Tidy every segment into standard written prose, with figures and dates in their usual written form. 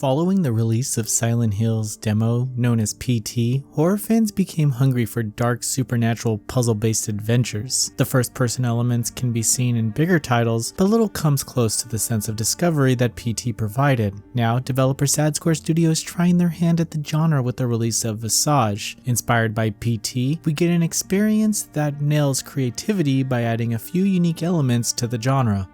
Following the release of Silent Hill's demo, known as PT, horror fans became hungry for dark, supernatural, puzzle-based adventures. The first-person elements can be seen in bigger titles, but little comes close to the sense of discovery that PT provided. Now, developer Sad Square Studio is trying their hand at the genre with the release of Visage. Inspired by PT, we get an experience that nails creativity by adding a few unique elements to the genre.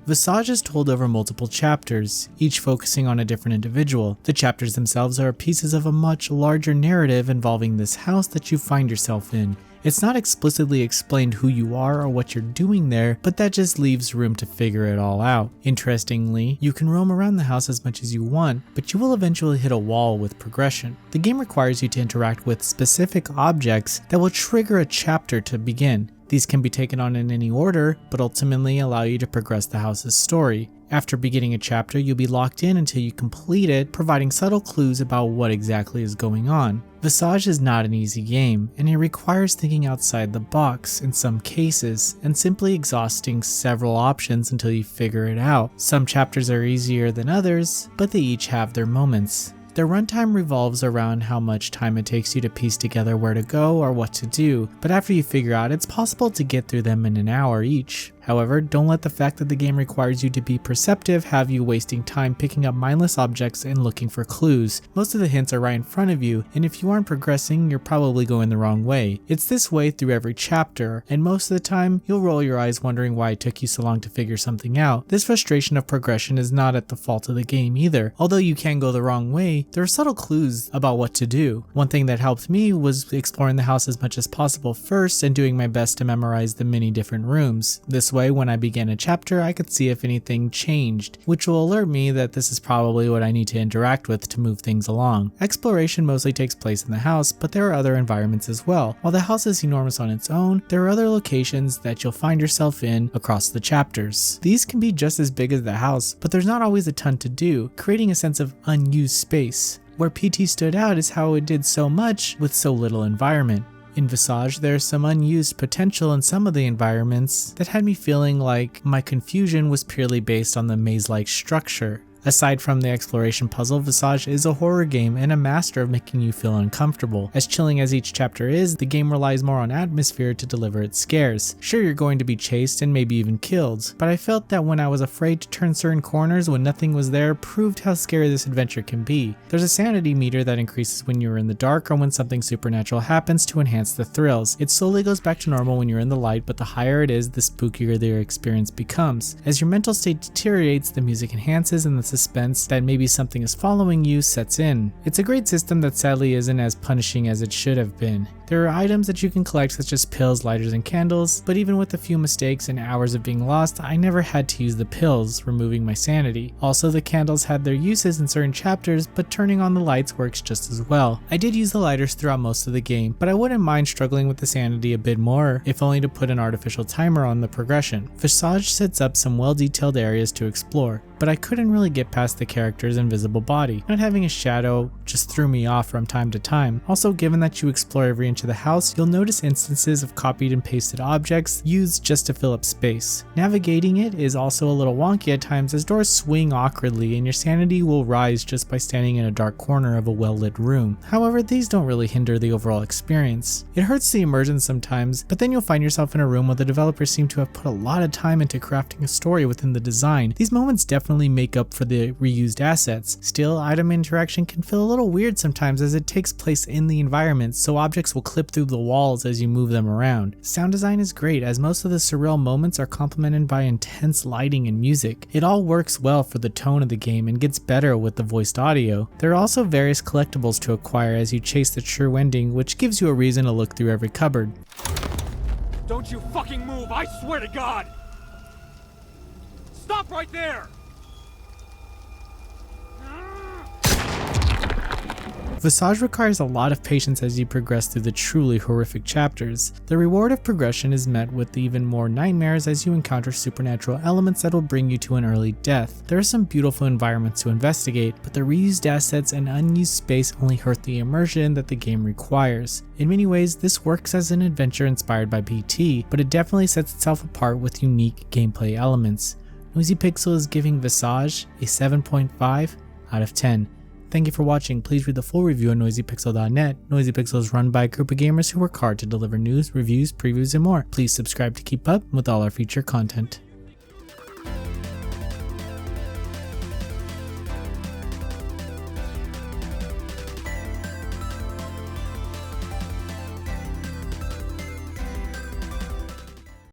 Visage is told over multiple chapters, each focusing on a different individual. The chapters themselves are pieces of a much larger narrative involving this house that you find yourself in. It's not explicitly explained who you are or what you're doing there, but that just leaves room to figure it all out. Interestingly, you can roam around the house as much as you want, but you will eventually hit a wall with progression. The game requires you to interact with specific objects that will trigger a chapter to begin. These can be taken on in any order, but ultimately allow you to progress the house's story. After beginning a chapter, you'll be locked in until you complete it, providing subtle clues about what exactly is going on. Visage is not an easy game, and it requires thinking outside the box in some cases, and simply exhausting several options until you figure it out. Some chapters are easier than others, but they each have their moments. Their runtime revolves around how much time it takes you to piece together where to go or what to do, but after you figure out, it's possible to get through them in an hour each. However, don't let the fact that the game requires you to be perceptive have you wasting time picking up mindless objects and looking for clues. Most of the hints are right in front of you, and if you aren't progressing, you're probably going the wrong way. It's this way through every chapter, and most of the time, you'll roll your eyes wondering why it took you so long to figure something out. This frustration of progression is not at the fault of the game either. Although you can go the wrong way, there are subtle clues about what to do. One thing that helped me was exploring the house as much as possible first and doing my best to memorize the many different rooms. This way, when I began a chapter, I could see if anything changed, which will alert me that this is probably what I need to interact with to move things along. Exploration mostly takes place in the house, but there are other environments as well. While the house is enormous on its own, there are other locations that you'll find yourself in across the chapters. These can be just as big as the house, but there's not always a ton to do, creating a sense of unused space. Where PT stood out is how it did so much with so little environment. In Visage, there's some unused potential in some of the environments that had me feeling like my confusion was purely based on the maze-like structure. Aside from the exploration puzzle, Visage is a horror game and a master of making you feel uncomfortable. As chilling as each chapter is, the game relies more on atmosphere to deliver its scares. Sure, you're going to be chased and maybe even killed, but I felt that when I was afraid to turn certain corners when nothing was there proved how scary this adventure can be. There's a sanity meter that increases when you're in the dark or when something supernatural happens to enhance the thrills. It slowly goes back to normal when you're in the light, but the higher it is, the spookier the experience becomes. As your mental state deteriorates, the music enhances and the suspense that maybe something is following you sets in. It's a great system that sadly isn't as punishing as it should have been. There are items that you can collect such as pills, lighters, and candles, but even with a few mistakes and hours of being lost, I never had to use the pills, removing my sanity. Also, the candles had their uses in certain chapters, but turning on the lights works just as well. I did use the lighters throughout most of the game, but I wouldn't mind struggling with the sanity a bit more, if only to put an artificial timer on the progression. Visage sets up some well-detailed areas to explore, but I couldn't really get past the character's invisible body. Not having a shadow just threw me off from time to time. Also, given that you explore every inch of the house, you'll notice instances of copied and pasted objects used just to fill up space. Navigating it is also a little wonky at times as doors swing awkwardly and your sanity will rise just by standing in a dark corner of a well-lit room. However, these don't really hinder the overall experience. It hurts the immersion sometimes, but then you'll find yourself in a room where the developers seem to have put a lot of time into crafting a story within the design. These moments definitely make up for the reused assets. Still, item interaction can feel a little weird sometimes as it takes place in the environment, so objects will clip through the walls as you move them around. Sound design is great as most of the surreal moments are complemented by intense lighting and music. It all works well for the tone of the game and gets better with the voiced audio. There are also various collectibles to acquire as you chase the true ending, which gives you a reason to look through every cupboard. Don't you fucking move, I swear to God! Stop right there! Visage requires a lot of patience as you progress through the truly horrific chapters. The reward of progression is met with even more nightmares as you encounter supernatural elements that will bring you to an early death. There are some beautiful environments to investigate, but the reused assets and unused space only hurt the immersion that the game requires. In many ways, this works as an adventure inspired by PT, but it definitely sets itself apart with unique gameplay elements. Noisy Pixel is giving Visage a 7.5 out of 10. Thank you for watching. Please read the full review on noisypixel.net. Noisy Pixel is run by a group of gamers who work hard to deliver news, reviews, previews, and more. Please subscribe to keep up with all our future content.